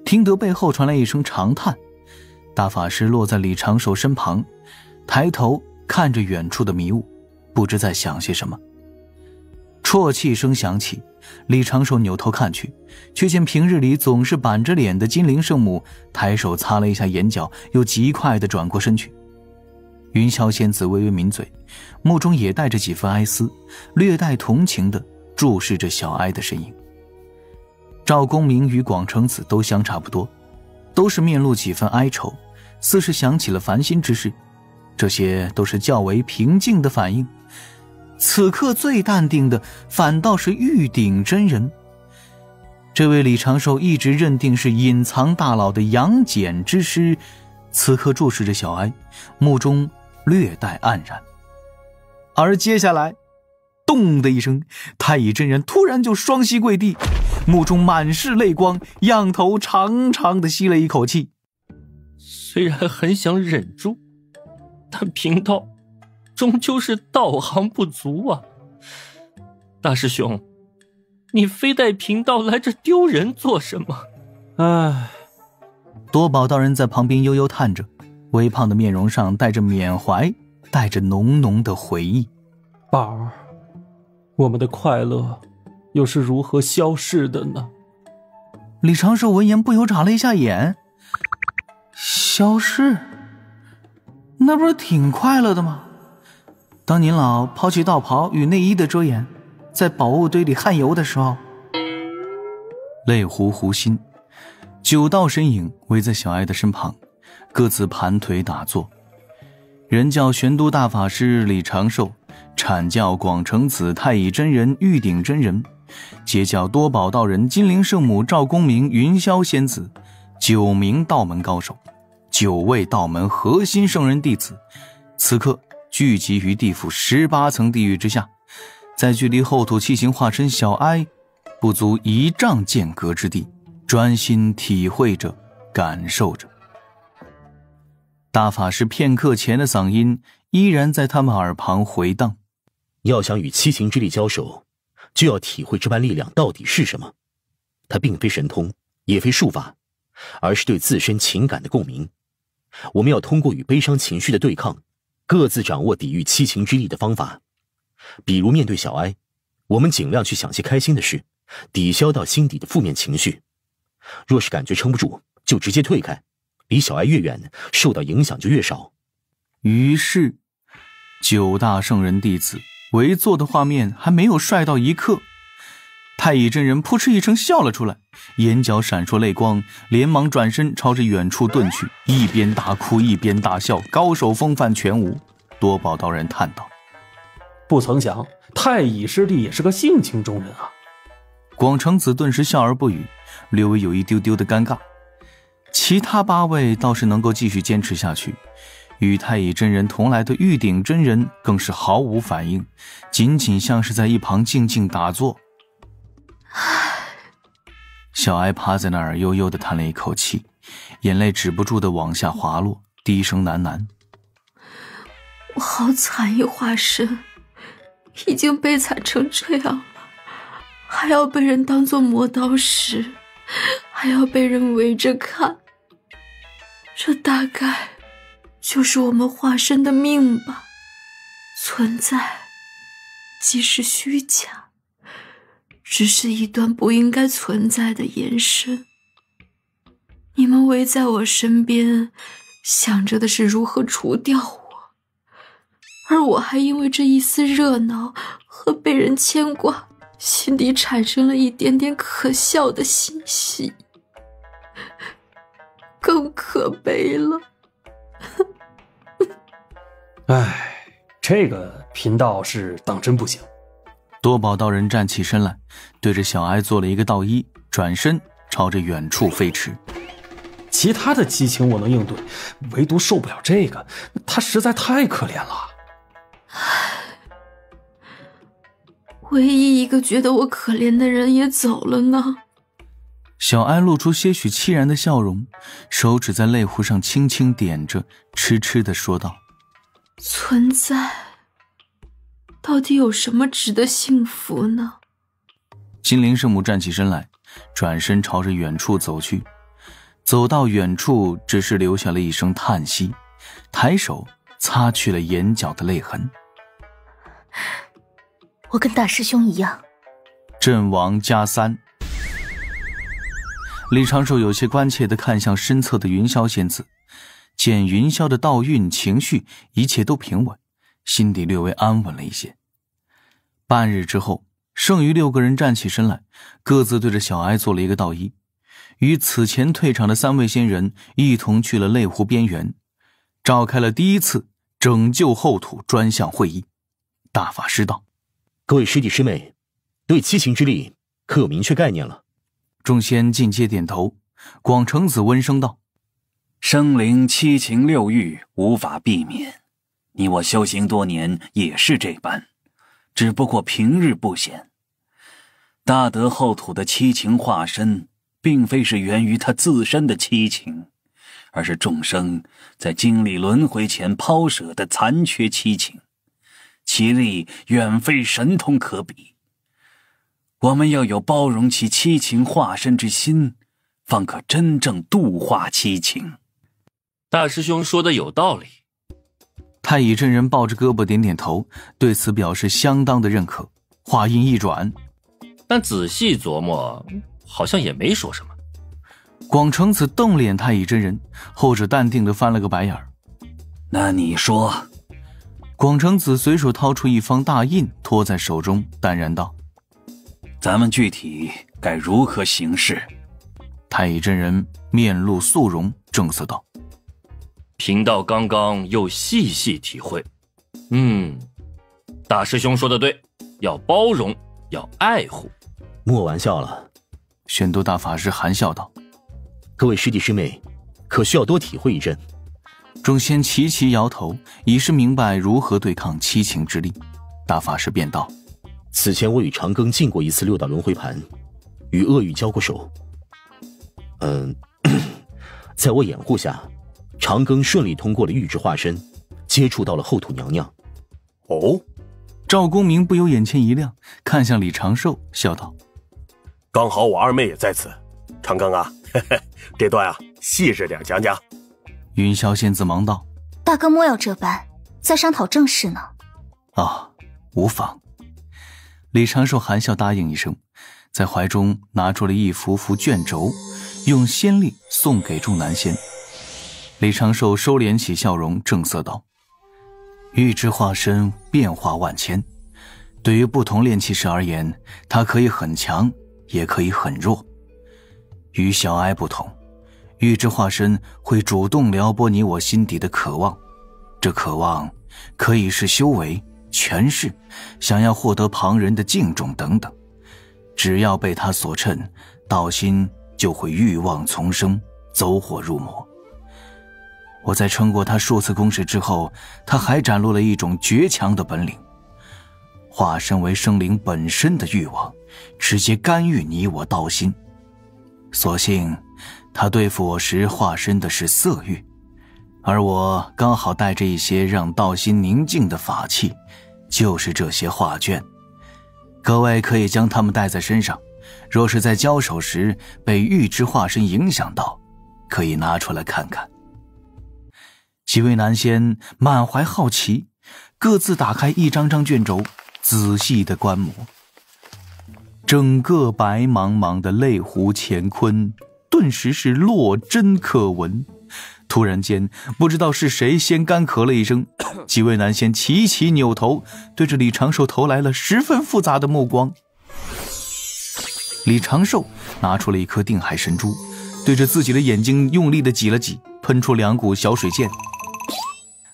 听得背后传来一声长叹，大法师落在李长寿身旁，抬头看着远处的迷雾，不知在想些什么。啜泣声响起，李长寿扭头看去，却见平日里总是板着脸的金陵圣母抬手擦了一下眼角，又极快地转过身去。云霄仙子微微抿嘴，目中也带着几分哀思，略带同情地注视着小哀的身影。赵公明与广成子都相差不多，都是面露几分哀愁，似是想起了烦心之事，这些都是较为平静的反应。此刻最淡定的反倒是玉鼎真人。这位李长寿一直认定是隐藏大佬的杨戬之师，此刻注视着小哀，目中略带黯然。而接下来咚的一声，太乙真人突然就双膝跪地，目中满是泪光，仰头长长的吸了一口气。虽然很想忍住，但贫道终究是道行不足啊。大师兄，你非带贫道来这丢人做什么？唉，多宝道人在旁边悠悠叹着，微胖的面容上带着缅怀，带着浓浓的回忆。宝儿，我们的快乐又是如何消逝的呢？李长寿闻言不由眨了一下眼。消逝？那不是挺快乐的吗？当您老抛弃道袍与内衣的遮掩，在宝物堆里汗游的时候。泪湖湖心9道身影围在小哀的身旁，各自盘腿打坐。人教玄都大法师李长寿，阐教广成子太乙真人玉鼎真人，截教多宝道人金陵圣母赵公明云霄仙子，9名道门高手，9位道门核心圣人弟子，此刻聚集于地府18层地狱之下，在距离后土七行化身小哀不足1丈间隔之地，专心体会着，感受着。大法师片刻前的嗓音依然在他们耳旁回荡。要想与七情之力交手，就要体会这般力量到底是什么。它并非神通，也非术法，而是对自身情感的共鸣。我们要通过与悲伤情绪的对抗，各自掌握抵御七情之力的方法。比如面对小哀，我们尽量去想些开心的事，抵消到心底的负面情绪。若是感觉撑不住，就直接退开，离小哀越远，受到影响就越少。于是9大圣人弟子围坐的画面还没有帅到一刻，太乙真人扑哧一声笑了出来，眼角闪烁泪光，连忙转身朝着远处遁去，一边大哭一边大笑，高手风范全无。多宝道人叹道：不曾想太乙师弟也是个性情中人啊。广成子顿时笑而不语，略微有一丢丢的尴尬。其他8位倒是能够继续坚持下去，与太乙真人同来的玉鼎真人更是毫无反应，仅仅像是在一旁静静打坐。小哀趴在那儿悠悠地叹了一口气，眼泪止不住地往下滑落，低声喃喃：我好惨一化身，已经悲惨成这样了，还要被人当作磨刀石，还要被人围着看，这大概就是我们化身的命吧。存在即是虚假，只是一段不应该存在的延伸。你们围在我身边，想着的是如何除掉我，而我还因为这一丝热闹和被人牵挂，心底产生了一点点可笑的欣喜，更可悲了。唉，这个贫道是当真不行。多宝道人站起身来，对着小哀做了一个道揖，转身朝着远处飞驰。其他的激情我能应对，唯独受不了这个，他实在太可怜了。唯一一个觉得我可怜的人也走了呢。小哀露出些许凄然的笑容，手指在泪湖上轻轻点着，痴痴地说道：存在到底有什么值得幸福呢？金陵圣母站起身来，转身朝着远处走去。走到远处，只是留下了一声叹息，抬手擦去了眼角的泪痕。我跟大师兄一样，阵亡加3。李长寿有些关切地看向身侧的云霄仙子，见云霄的道运、情绪一切都平稳，心底略微安稳了一些。半日之后，剩余6个人站起身来，各自对着小哀做了一个道揖，与此前退场的3位仙人一同去了泪湖边缘，召开了第一次拯救后土专项会议。大法师道：各位师弟师妹，对七情之力可有明确概念了？众仙尽皆点头。广成子温声道：生灵七情六欲无法避免，你我修行多年也是这般，只不过平日不显。大德后土的七情化身并非是源于他自身的七情，而是众生在经历轮回前抛舍的残缺七情，其力远非神通可比。我们要有包容其七情化身之心，方可真正度化七情。大师兄说的有道理。太乙真人抱着胳膊点点头，对此表示相当的认可。话音一转，但仔细琢磨，好像也没说什么。广成子瞪脸太乙真人，后者淡定地翻了个白眼儿。那你说？广成子随手掏出一方大印，托在手中，淡然道：咱们具体该如何行事？太乙真人面露肃容，正色道：贫道刚刚又细细体会，大师兄说的对，要包容，要爱护。莫玩笑了。玄都大法师含笑道：各位师弟师妹，可需要多体会一阵。众仙齐齐摇头，已是明白如何对抗七情之力。大法师便道：此前我与长庚进过一次6道轮回盘，与恶欲交过手。在我掩护下，长庚顺利通过了玉质化身，接触到了后土娘娘。哦，赵公明不由眼前一亮，看向李长寿，笑道：刚好我二妹也在此，长庚啊，这段细致点讲讲。云霄仙子忙道：大哥莫要这般，在商讨正事呢。无妨。李长寿含笑答应一声，在怀中拿出了一幅幅卷轴，用仙力送给众男仙。李长寿收敛起笑容，正色道：玉质化身变化万千，对于不同炼气师而言，它可以很强，也可以很弱。与小哀不同，玉质化身会主动撩拨你我心底的渴望，这渴望可以是修为、权势，想要获得旁人的敬重等等。只要被他所趁，道心就会欲望丛生，走火入魔。我在撑过他数次攻势之后，他还展露了一种绝强的本领，化身为生灵本身的欲望，直接干预你我道心。所幸他对付我时化身的是色欲，而我刚好带着一些让道心宁静的法器，就是这些画卷。各位可以将它们带在身上，若是在交手时被玉质化身影响到，可以拿出来看看。几位男仙满怀好奇，各自打开一张张卷轴，仔细地观摩。整个白茫茫的泪湖乾坤顿时是落针可闻。突然间，不知道是谁先干咳了一声，几位男仙齐齐扭头，对着李长寿投来了十分复杂的目光。李长寿拿出了一颗定海神珠，对着自己的眼睛用力地挤了挤，喷出2股小水箭。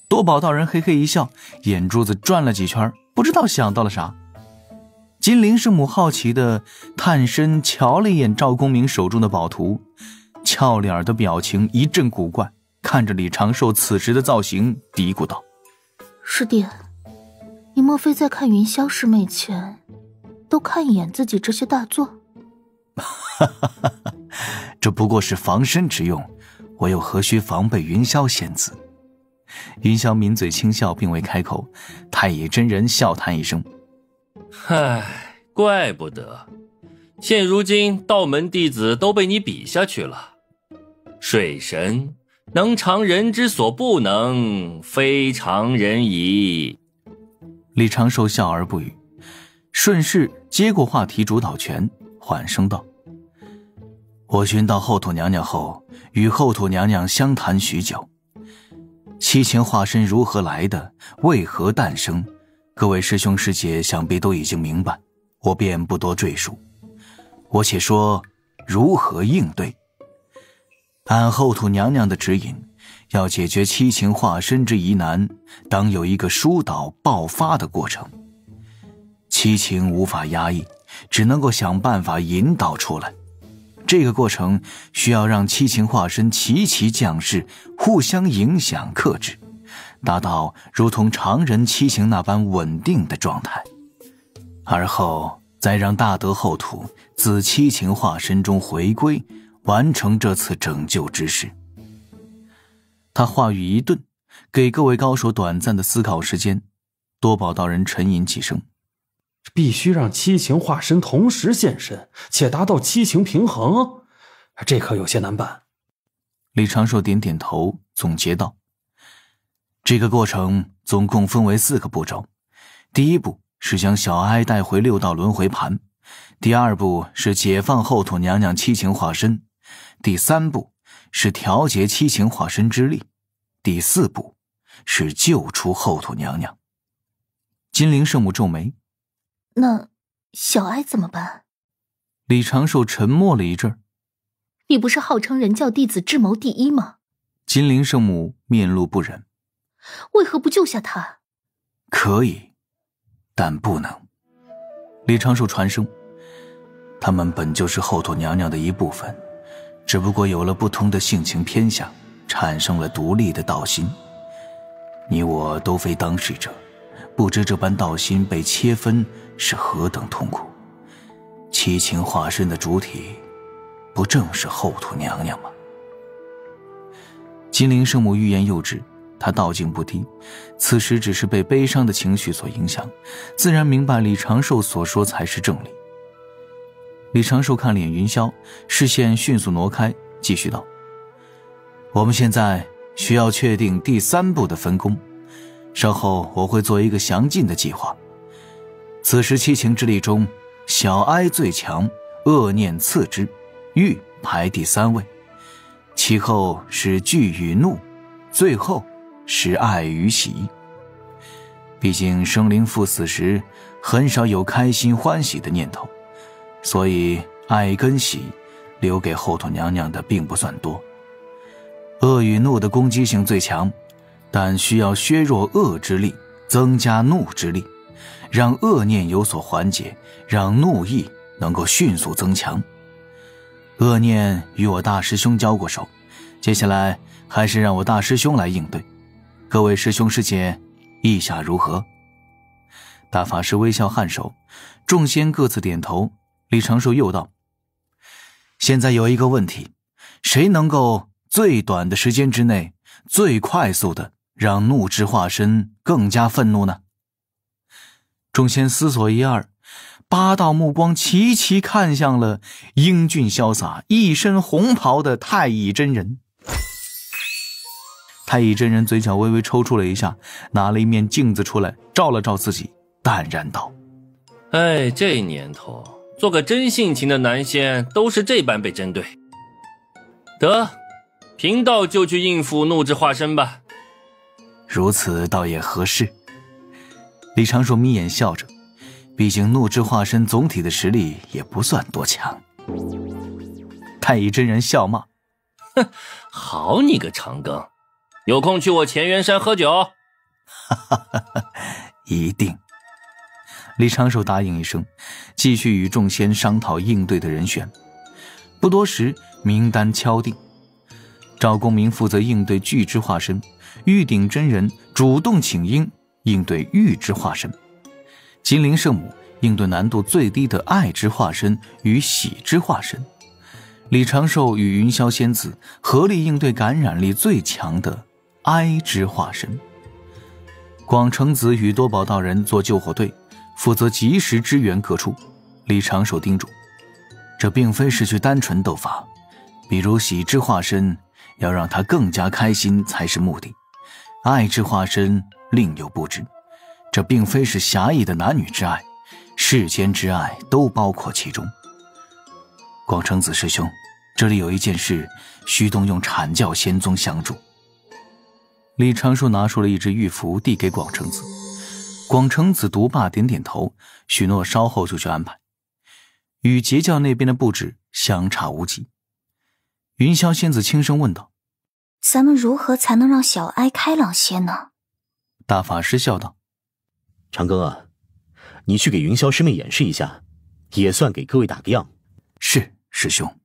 多宝道人嘿嘿一笑，眼珠子转了几圈，不知道想到了啥。金灵圣母好奇地探身瞧了一眼赵公明手中的宝图，俏脸的表情一阵古怪，看着李长寿此时的造型，嘀咕道：师弟，你莫非在看云霄师妹前都看一眼自己这些大作？这不过是防身之用，我又何须防备云霄仙子？云霄抿嘴轻笑，并未开口。太乙真人笑叹一声：唉，怪不得现如今道门弟子都被你比下去了。水神能常人之所不能，非常人矣。李长寿笑而不语，顺势接过话题主导权，缓声道：我寻到后土娘娘后，与后土娘娘相谈许久，七情化身如何来的，为何诞生，各位师兄师姐想必都已经明白，我便不多赘述。我且说如何应对。按后土娘娘的指引，要解决七情化身之疑难，当有一个疏导爆发的过程。七情无法压抑，只能够想办法引导出来。这个过程需要让七情化身齐齐降世，互相影响克制，达到如同常人七情那般稳定的状态，而后再让大德后土自七情化身中回归，完成这次拯救之事。他话语一顿，给各位高手短暂的思考时间。多宝道人沉吟几声：必须让七情化身同时现身，且达到七情平衡，这可有些难办。李长寿点点头，总结道：这个过程总共分为4个步骤。第一步是将小哀带回6道轮回盘，第二步是解放后土娘娘七情化身，第3步是调节七情化身之力，第4步是救出后土娘娘。金陵圣母皱眉：那小哀怎么办？李长寿沉默了一阵。你不是号称人教弟子智谋第一吗？金陵圣母面露不忍：为何不救下他？可以，但不能。李长寿传声：他们本就是后土娘娘的一部分，只不过有了不同的性情偏向，产生了独立的道心。你我都非当事者，不知这般道心被切分是何等痛苦。七情化身的主体不正是后土娘娘吗？金陵圣母欲言又止，她道境不低，此时只是被悲伤的情绪所影响，自然明白李长寿所说才是正理。李长寿看脸云霄，视线迅速挪开，继续道：我们现在需要确定第3步的分工，稍后我会做一个详尽的计划。此时七情之力中，小哀最强，恶念次之，欲排第3位，其后是惧与怒，最后是爱与喜。毕竟生灵赴死时很少有开心欢喜的念头，所以爱跟喜留给后土娘娘的并不算多。恶与怒的攻击性最强，但需要削弱恶之力，增加怒之力，让恶念有所缓解，让怒意能够迅速增强。恶念与我大师兄交过手，接下来还是让我大师兄来应对。各位师兄师姐意下如何？大法师微笑颔首，众仙各自点头。李长寿又道：现在有一个问题，谁能够最短的时间之内，最快速的让怒之化身更加愤怒呢？众仙思索一二，8道目光齐齐看向了英俊潇洒一身红袍的太乙真人。太乙真人嘴角微微抽搐了一下，拿了一面镜子出来照了照自己，淡然道：哎，这年头做个真性情的男仙都是这般被针对。得，贫道就去应付怒之化身吧。如此倒也合适。李长寿眯眼笑着，毕竟怒之化身总体的实力也不算多强。太乙真人笑骂：哼，好你个长庚，有空去我乾元山喝酒。一定。李长寿答应一声，继续与众仙商讨应对的人选。不多时，名单敲定。赵公明负责应对巨之化身，玉鼎真人主动请缨应对玉之化身，金陵圣母应对难度最低的爱之化身与喜之化身，李长寿与云霄仙子合力应对感染力最强的哀之化身。广成子与多宝道人做救火队，负责及时支援各处。李长寿叮嘱，这并非是去单纯斗法，比如喜之化身要让他更加开心才是目的。爱之化身另有不知，这并非是狭义的男女之爱，世间之爱都包括其中。广成子师兄，这里有一件事需动用阐教仙宗相助。李长寿拿出了一只玉符递给广成子，广成子读罢点点头，许诺稍后就去安排，与截教那边的布置相差无几。云霄仙子轻声问道：咱们如何才能让小哀开朗些呢？大法师笑道：长庚啊，你去给云霄师妹演示一下，也算给各位打个样。是，师兄。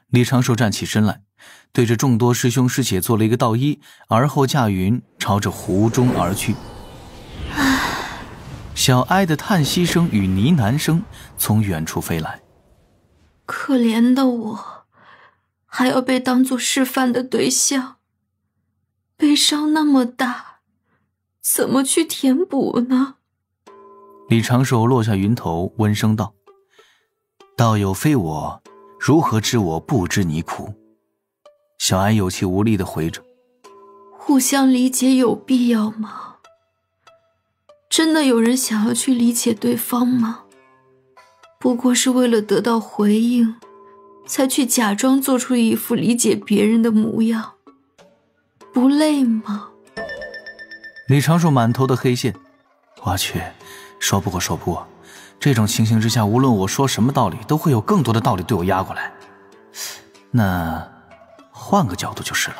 李长寿站起身来，对着众多师兄师姐做了一个道揖，而后驾云朝着湖中而去。小哀的叹息声与呢喃声从远处飞来。可怜的我，还要被当作示范的对象，悲伤那么大，怎么去填补呢？李长寿落下云头，温声道：道友非我，如何知我不知你苦？小哀有气无力地回着：互相理解有必要吗？真的有人想要去理解对方吗？不过是为了得到回应，才去假装做出一副理解别人的模样，不累吗？李长寿满头的黑线，我去，说不过，这种情形之下，无论我说什么道理，都会有更多的道理对我压过来。那换个角度就是了。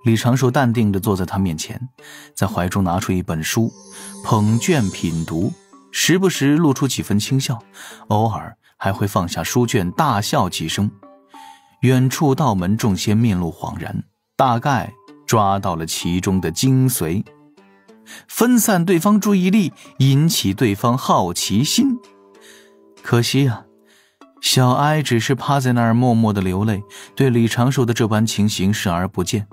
李长寿淡定地坐在他面前，在怀中拿出一本书，捧卷品读，时不时露出几分轻笑，偶尔还会放下书卷大笑几声。远处道门众仙面露恍然，大概抓到了其中的精髓，分散对方注意力，引起对方好奇心。可惜啊，小哀只是趴在那儿默默地流泪，对李长寿的这般情形视而不见。